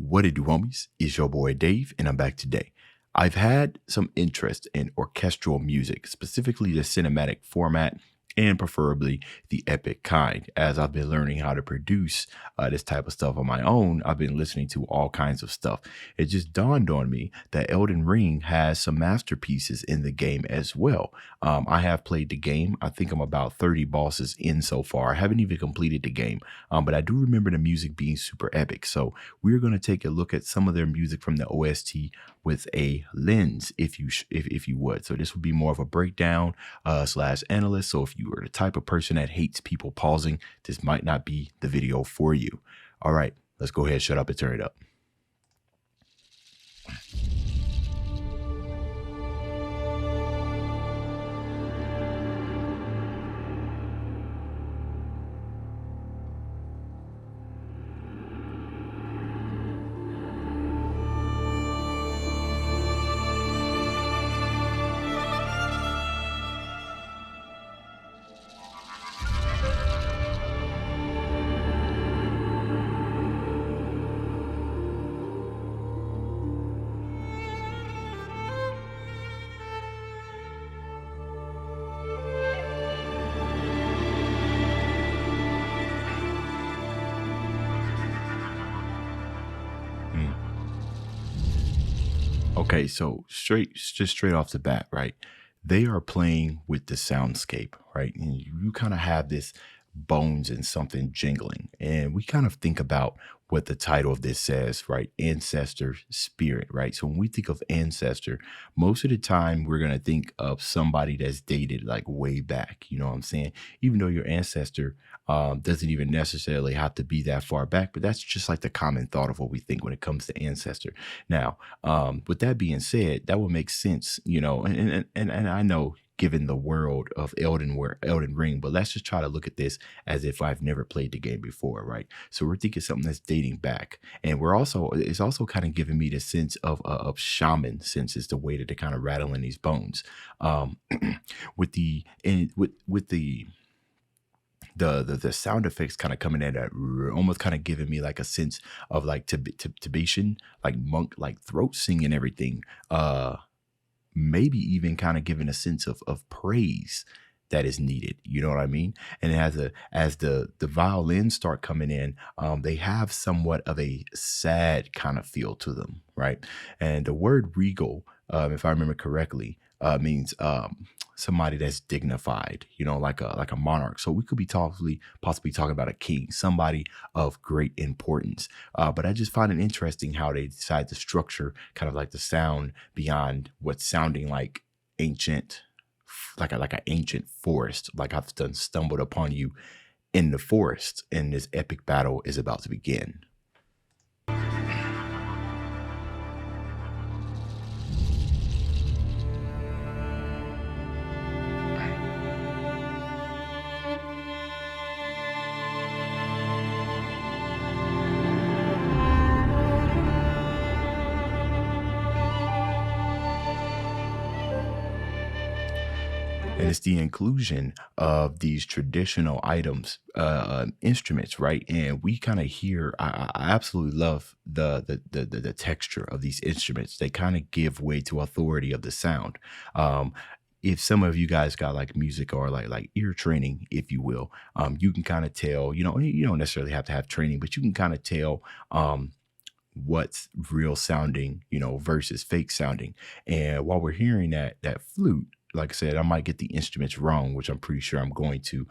What it do, homies? It's your boy Dave, and I'm back today. I've had some interest in orchestral music, specifically the cinematic format, and preferably the epic kind. As I've been learning how to produce this type of stuff on my own, I've been listening to all kinds of stuff. It just dawned on me that Elden Ring has some masterpieces in the game as well. I have played the game. I think I'm about 30 bosses in so far. I haven't even completed the game, but I do remember the music being super epic. So we're going to take a look at some of their music from the OST with a lens, if you would. So this would be more of a breakdown slash analyst. So if you are the type of person that hates people pausing, this might not be the video for you. All right, let's go ahead, shut up and turn it up. Okay, so just straight off the bat, right? They are playing with the soundscape, right? And you kind of have this bones and something jingling. And we kind of think about what the title of this says, right? Ancestor spirit, right? So when we think of ancestor, most of the time we're going to think of somebody that's dated like way back. You know what I'm saying? Even though your ancestor doesn't even necessarily have to be that far back, but that's just like the common thought of what we think when it comes to ancestor. Now, with that being said, that would make sense, you know, and I know given the world of Elden Ring, but let's just try to look at this as if I've never played the game before, right? So we're thinking something that's dating back, and it's also kind of giving me the sense of shaman, since it's the way that they're kind of rattling these bones, with the and with the sound effects kind of coming in at almost kind of giving me like a sense of like Tibetan, like monk, like throat singing and everything. Maybe even kind of giving a sense of praise that is needed. You know what I mean? And as the violins start coming in, they have somewhat of a sad kind of feel to them, right? And the word regal, if I remember correctly, means somebody that's dignified, you know, like a monarch. So we could be possibly talking about a king, somebody of great importance. But I just find it interesting how they decide to structure kind of like the sound beyond what's sounding like ancient, like an ancient forest. Like I've done stumbled upon you in the forest, and this epic battle is about to begin. And it's the inclusion of these traditional items, instruments, right? And we kind of hear. I absolutely love the texture of these instruments. They kind of give way to authority of the sound. If some of you guys got like music or like ear training, if you will, you can kind of tell. You don't necessarily have to have training, but you can kind of tell. What's real sounding, versus fake sounding. And while we're hearing that flute, like I said, I might get the instruments wrong, which I'm pretty sure I'm going to.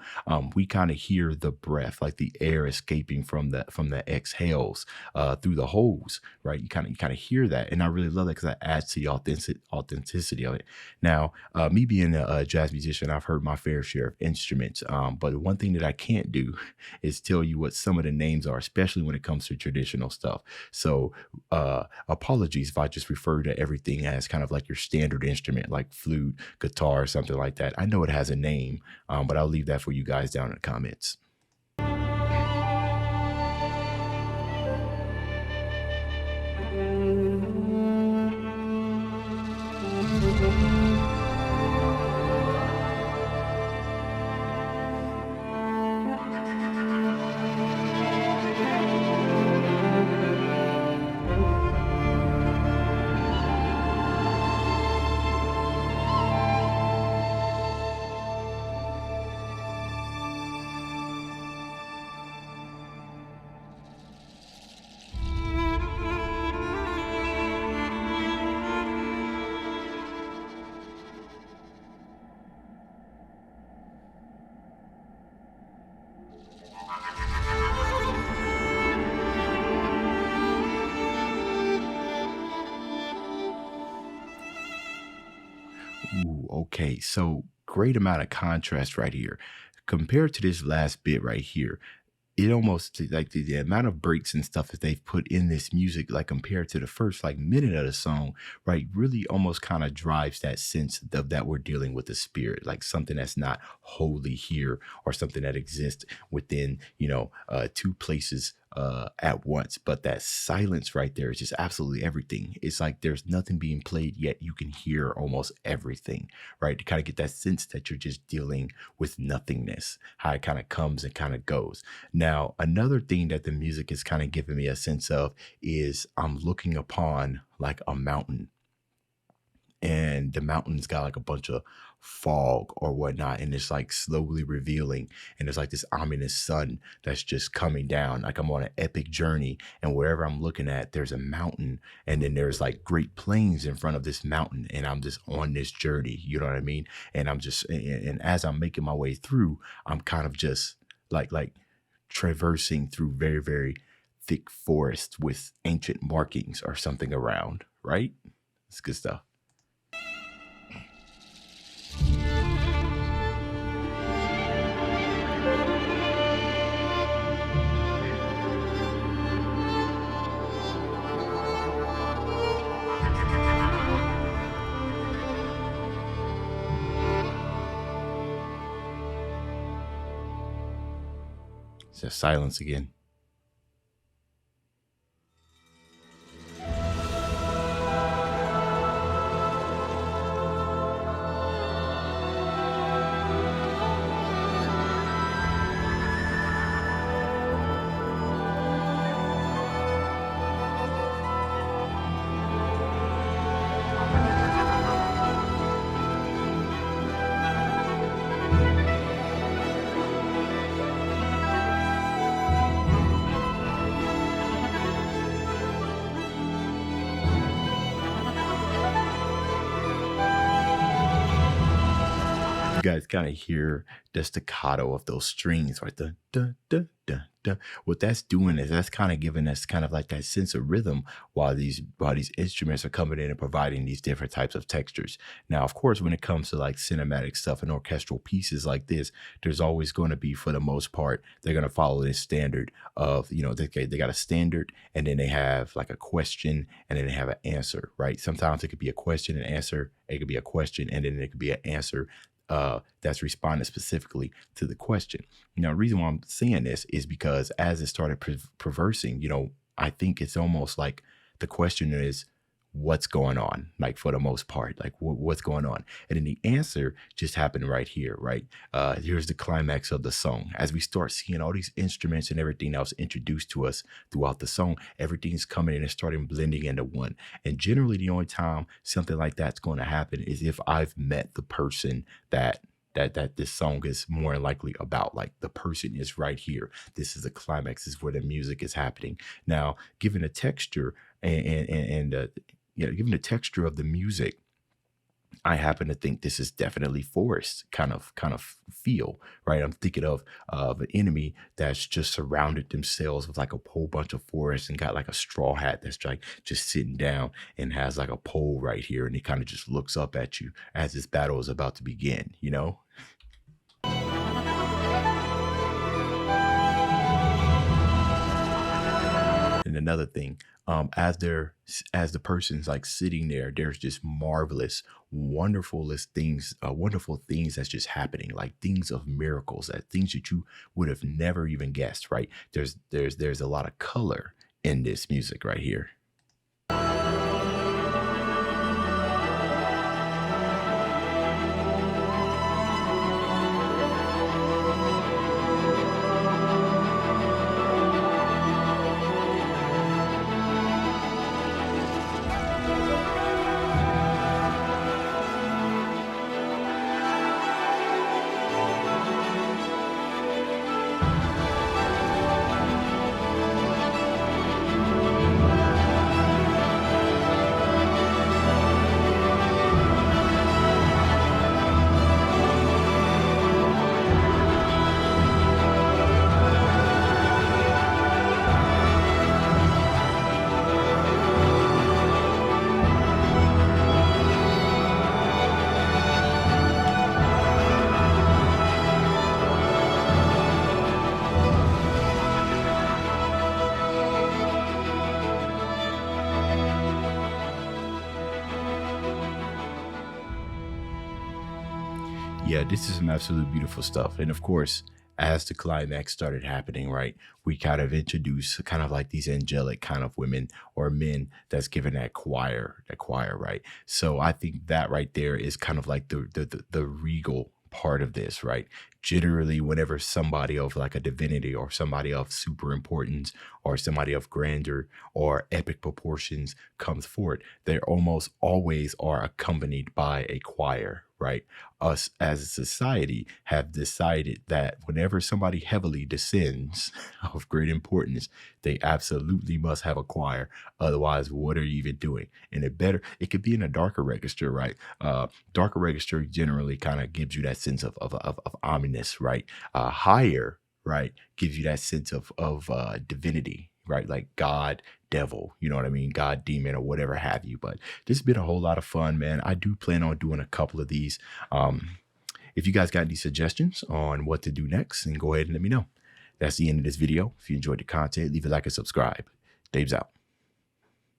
We kind of hear the breath, like the air escaping from the exhales through the holes, right? You kind of hear that, and I really love that because that adds to the authenticity of it. Now, me being a jazz musician, I've heard my fair share of instruments, but the one thing that I can't do is tell you what some of the names are, especially when it comes to traditional stuff. So, apologies if I just refer to everything as kind of like your standard instrument, like flute, guitar, or something like that. I know it has a name, but I'll leave that for you guys down in the comments. okay. So great amount of contrast right here. Compared to this last bit right here, it almost like the amount of breaks and stuff that they've put in this music, like compared to the first like minute of the song, right, really almost kind of drives that sense of that we're dealing with the spirit, like something that's not wholly here, or something that exists within, two places at once. But that silence right there is just absolutely everything. It's like there's nothing being played, yet you can hear almost everything, right? To kind of get that sense that you're just dealing with nothingness, how it kind of comes and kind of goes. Now, another thing that the music is kind of giving me a sense of is I'm looking upon like a mountain, and the mountain's got like a bunch of fog or whatnot, and it's like slowly revealing, and there's like this ominous sun that's just coming down, like I'm on an epic journey, and wherever I'm looking at, there's a mountain, and then there's like great plains in front of this mountain, and I'm just on this journey, you know what I mean? And I'm just and as I'm making my way through, I'm kind of just like traversing through very, very thick forest with ancient markings or something around, right? It's good stuff. It's just silence again. You guys kind of hear the staccato of those strings, right? The da da da da. What that's doing is that's kind of giving us kind of like that sense of rhythm while these instruments are coming in and providing these different types of textures. Now, of course, when it comes to like cinematic stuff and orchestral pieces like this, there's always going to be, for the most part, they're going to follow this standard of, they got a standard, and then they have like a question, and then they have an answer, right? Sometimes it could be a question and answer. It could be a question, and then it could be an answer that's responding specifically to the question. Now, the reason why I'm saying this is because as it started traversing, I think it's almost like the question is, what's going on, like for the most part, like what's going on, and then the answer just happened right here, right? Here's the climax of the song. As we start seeing all these instruments and everything that was introduced to us throughout the song, everything's coming in and starting blending into one. And generally the only time something like that's going to happen is if I've met the person that this song is more likely about. Like the person is right here. This is the climax. This is where the music is happening. Now, given the texture given the texture of the music, I happen to think this is definitely forest kind of feel, right? I'm thinking of an enemy that's just surrounded themselves with like a whole bunch of forest and got like a straw hat that's like just sitting down and has like a pole right here, and he kind of just looks up at you as this battle is about to begin, you know? And another thing, as the person's like sitting there, there's just marvelous, wonderful things that's just happening, like things of miracles, that things that you would have never even guessed, right? There's a lot of color in this music right here. Yeah, this is some absolute beautiful stuff. And of course, as the climax started happening, right, we kind of introduce kind of like these angelic kind of women or men that's given that choir, right? So I think that right there is kind of like the regal part of this, right? Generally, whenever somebody of like a divinity or somebody of super importance or somebody of grandeur or epic proportions comes forward, they almost always are accompanied by a choir, right? Us as a society have decided that whenever somebody heavily descends of great importance, they absolutely must have a choir. Otherwise, what are you even doing? And it could be in a darker register, right? Darker register generally kind of gives you that sense of ominous, right? Higher, right, gives you that sense of divinity, right? Like God, devil, you know what I mean? God, demon, or whatever have you. But this has been a whole lot of fun, man. I do plan on doing a couple of these. Um, if you guys got any suggestions on what to do next, then go ahead and let me know. That's the end of this video. If you enjoyed the content, leave a like and subscribe. Dave's out.